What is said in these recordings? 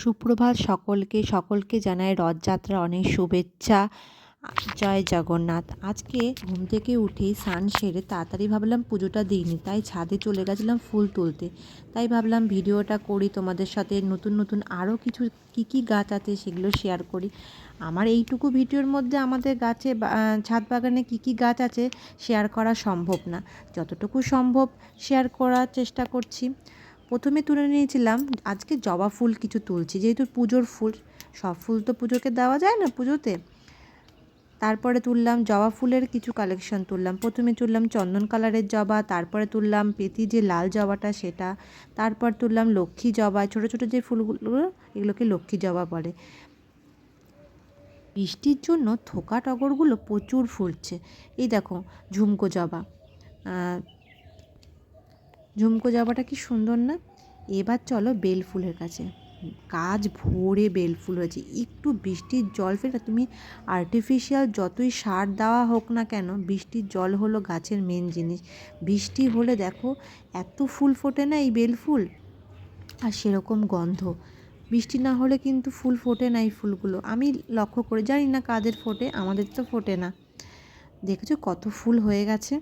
সুপ্রভাত সকলকে জানাই রথযাত্রার অনেক শুভেচ্ছা। জয় জগন্নাথ। আজকে ঘুম থেকে উঠেই স্নান সেরে তাড়াতাড়ি ভাবলাম পুজোটা দিইনি, তাই ছাদে চলে গেছিলাম ফুল তুলতে। তাই ভাবলাম ভিডিওটা করি তোমাদের সাথে, নতুন নতুন আরও কিছু কী গাছ আছে সেগুলো শেয়ার করি। আমার এইটুকু ভিডিওর মধ্যে আমাদের গাছে ছাদ বাগানে কী গাছ আছে শেয়ার করা সম্ভব না, যতটুকু সম্ভব শেয়ার করার চেষ্টা করছি। প্রথমে তুলে নিয়েছিলাম, আজকে জবা ফুল কিছু তুলছি, যেহেতু পুজোর ফুল, সব ফুল তো পুজোকে দেওয়া যায় না পুজোতে। তারপরে তুললাম জবা ফুলের কিছু কালেকশন তুললাম। প্রথমে তুললাম চন্দন কালারের জবা, তারপরে তুললাম পেতি যে লাল জবাটা সেটা, তারপর তুললাম লক্ষ্মী জবা, ছোটো ছোটো যে ফুলগুলো এগুলোকে লক্ষ্মী জবা বলে। বৃষ্টির জন্য থোকা টগরগুলো প্রচুর ফুটছে। এই দেখো ঝুমকো জবা, ঝুমকো জবাটা কি সুন্দর না। এবার চলো বেল ফুলের কাছে। গাছ ভরে বেল ফুল হয়েছে। একটু বৃষ্টির জল ফেলে, তুমি আর্টিফিশিয়াল যতই সার দেওয়া হোক না কেন, বৃষ্টির জল হলো গাছের মেন জিনিস। বৃষ্টি হলে দেখো এত ফুল ফোটে না এই বেল ফুল, আর সেরকম গন্ধ। বৃষ্টি না হলে কিন্তু ফুল ফোটে না এই ফুলগুলো, আমি লক্ষ্য করে, জানি না কাদের ফোটে, আমাদের তো ফোটে না। দেখেছো কত ফুল হয়ে গেছে।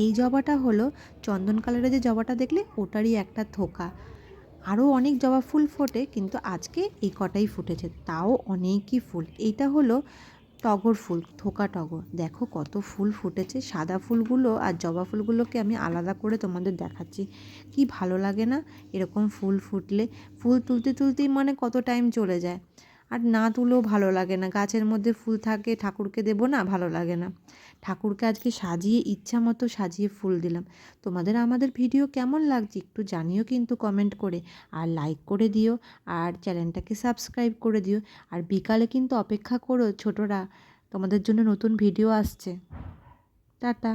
এই জবাটা হলো চন্দন কালারের যে জবাটা দেখলে ওটারই একটা থোকা। আরও অনেক জবা ফুল ফোটে, কিন্তু আজকে এই কটাই ফুটেছে, তাও অনেকই ফুল। এইটা হলো টগর ফুল, থোকা টগর। দেখো কত ফুল ফুটেছে। সাদা ফুলগুলো আর জবা ফুলগুলোকে আমি আলাদা করে তোমাদের দেখাচ্ছি। কি ভালো লাগে না এরকম ফুল ফুটলে। ফুল তুলতে তুলতেই মানে কত টাইম চলে যায়, আর না তুলেও ভালো লাগে না। গাছের মধ্যে ফুল থাকে, ঠাকুরকে দেবো না, ভালো লাগে না। ঠাকুরকে আজকে সাজিয়ে ইচ্ছা মতো সাজিয়ে ফুল দিলাম। তোমাদের আমাদের ভিডিও কেমন লাগছে একটু জানিও কিন্তু কমেন্ট করে, আর লাইক করে দিও, আর চ্যানেলটাকে সাবস্ক্রাইব করে দিও। আর বিকালে কিন্তু অপেক্ষা করো ছোটরা, তোমাদের জন্য নতুন ভিডিও আসছে। টাটা।